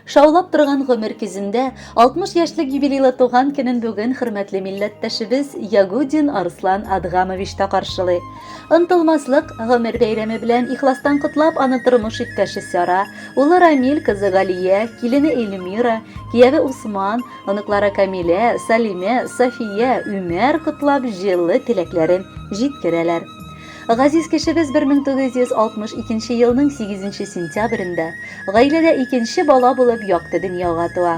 Шаулап торган гомер кезендә 60 яшьлек юбилейлы туган көнен бүген хөрмәтле милләттәшебез Ягудин Арслан Адгамович та каршылый. Ынтылмаслык гомер бәйрәме белән ихластан котлап аны тормыш иптәше Сара, улы Рамил, кызы Галия, килене Эльмира, кияве Усман, оныклары Камилә, Салимә, Сафия, Үмәр котлап җылы теләкләрен җиткерәләр. Газиз кешебез 1962 елның 8 сентябрендә гаиләдә икенче бала булып якты дөньяга туа.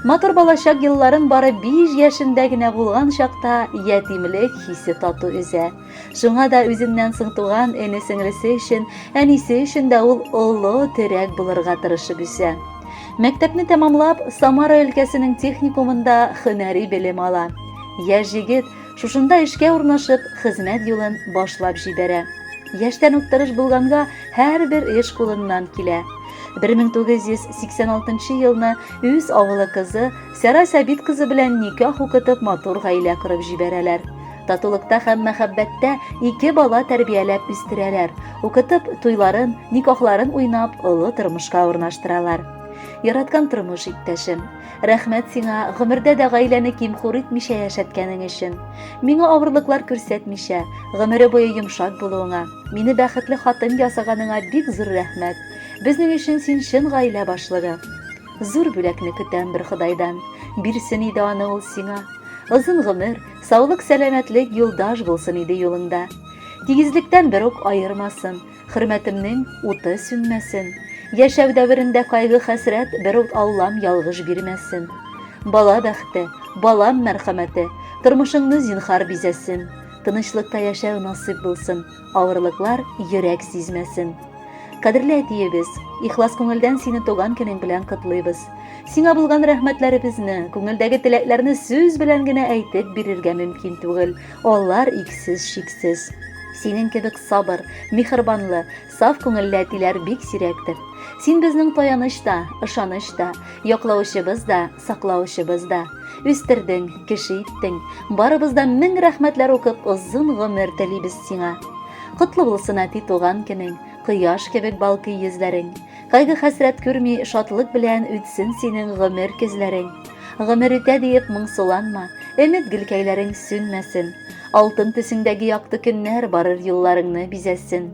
Матур балачак елларын бары 5 яшендә генә булган чакта ятимлек хисе тату үзә. Шуңа да үзеннән соң туган әни-сеңлесе өчен, әнисе өчен дә ул олы терәк булырга тырышып үсә. Мәктәпне тәмамлап, Самара өлкәсенең техникумында һөнәри белем ала. Яшь җегет шушында эшкә урнашып, хезмәт юлын башлап җибәрә. Яшьтән үк тырыш булганга, һәрбер эш кулыннан килә. 1986 елны үз авылы кызы Сара Сәбит кызы белән никах укытып матур гаилә корып җибәрәләр. Татулыкта һәм мәхәббәттә 2 бала тәрбияләп үстерәләр. Укытып, туйларын, никахларын уйнап, олы тормышка урнаштыралар. Яраткан тормыш иптәшем, рәхмәт сиңа гомердә дә гаиләне кимхур итмичә яшәткәнең өчен. Миңа авырлыклар күрсәтмичә, гомере буе йомшак булуыңа, мине бәхетле хатын ясаганыңа бик зур рәхмәт. Безнең өчен син чын гаилә башлыгы. Зур бүләкне көтәм бер Ходайдан, бирсен иде аны ул сиңа. Озын гомер, саулык, сәламәтлек юлдаш булсын иде юлыңда. Тигезлектән бер үк айырмасын, хөрмәтемнең уты сүнмәсен. Яшәү дәверендә кайгы хәсрәт бер ут Аллам ялгыш бирмәсен. Бала бәхте, балам мәрхәмәте, тормышыңны зинһар бизәсен. Тынычлыкта яшәү насыйп булсын, авырлыклар йөрәк сизмәсен. Кадерле әтиебез, ихлас күңелдән сине туган көнең белән котлыйбыз. Сиңа булган рәхмәтләребезне, күңелдәге теләкләрне сүз белән генә әйтеп бирергә мөмкин түгел. Алар иксез, шиксез. Синең кебек сабыр, михербанлы, саф күңелле әтиләр бик сирәктер. Син безнең таяныч та, ышаныч та, яклаучыбыз да, саклаучыбыз да. Үстердең, кеше иттең. Барыбызда 1000 рәхмәтләр укып, озын гомер телибез сиңа. Котлы булсын әти туган көнең, кояш кебек балкый йөзләрең. Кайгы хәсрәт күрми, шатлык белән үтсен синең гомер көзләрең. Гомер үтә диеп моңсуланма, өмет гөлкәйләрең сүнмәсен. Алтын төсеңдәге якты көннәр барыр юлларыңны бизәсен.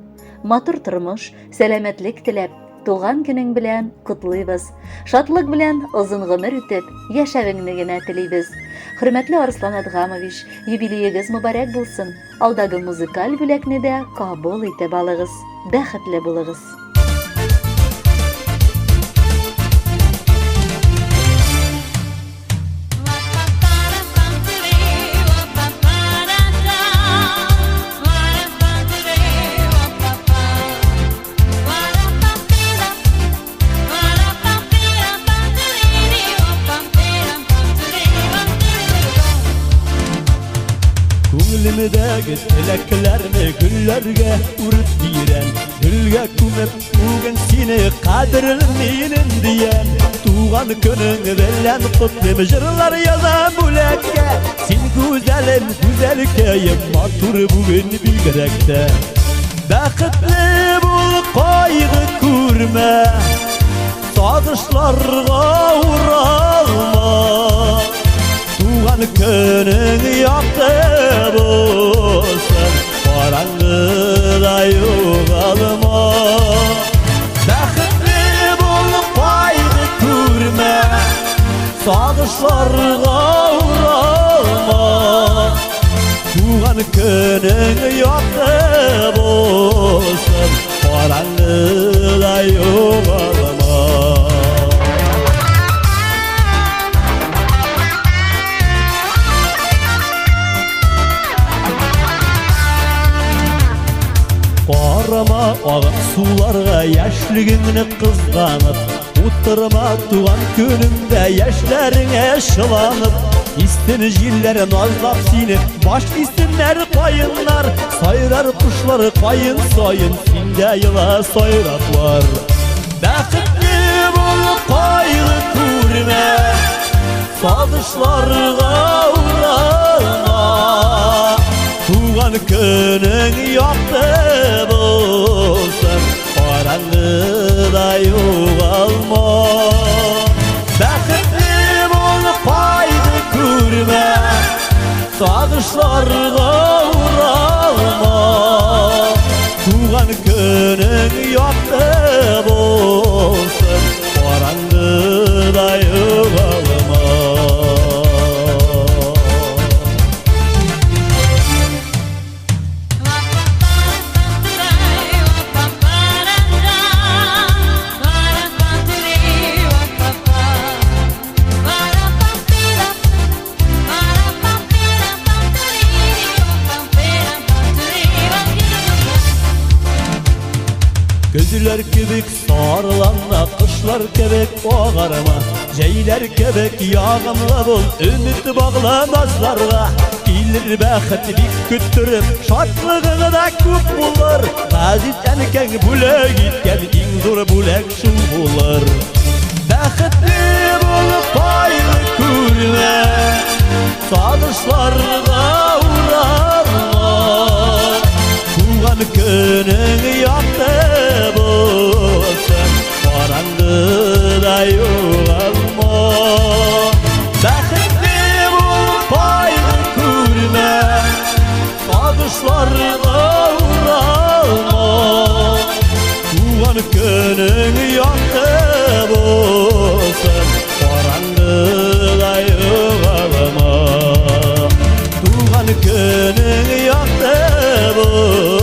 Матур тормыш, сәламәтлек теләп, туган көнең белән котлыйбыз. Шатлык белән озын гомер үтеп, яшәвеңне генә телибез. Хөрмәтле Арслан Адгамович, юбилеегез мөбарәк булсын. Алдагы музыкаль бүләкне дә кабул итеп алыгыз. Бәхетле булыгыз. Күңелемдәге теләкләрне гөлләргә үреп бирәм. Гөлгә күмеп бүген сине кадерле минем диян. Туган көнең белән котлыйм, җырлар язам бүләккә. Син гүзәлем, гүзәлкәем, матур бүген бигрәк тә. Бәхетле бул, кайгы күрмә, сагышларга уралма. Туган көнең якты булсын, караңгыда югалма. Бәхетле бул, кайгы күрмә, сагышларга уралма. Туган көнең якты булсын, караңгыда югалма. Карама агып суларга яшьлегеңне кызганып, утырма туган көнеңдә яшьләреңә шыланып. Истен җилләр назлап сине, баш истеннәр каеннар, сайрар кушлар каен саен, синдә йыла сайраклар. Бәхетле бул, кайгы күрмә, сагышларга уралма. Туган көнең якты булсын, караңгыда югалма. Sağışlarga uğralma Tuğan günün yaktı bolsun Karanlıda yığılma Gözler kebek sarılanma, kışlar kebek ağarma Ceyler kebek yağımla bol, ümit bağla nazlarla Gelir bəxti bik küttürüp, şartlığını da köp bulur Gazitten keng bulak itken, in zor bulak şu bulur Bəxtli bulup paylı kürme, sadışlarga uğrarma Tuğan günün yaktı bolsun Karanlıda yığılma Bəxtli bulup paylı kürme Sadışlarga uğralma Tuğan günün yaktı bolsun Karanlıda yığılma Tuğan günün yaktı bolsun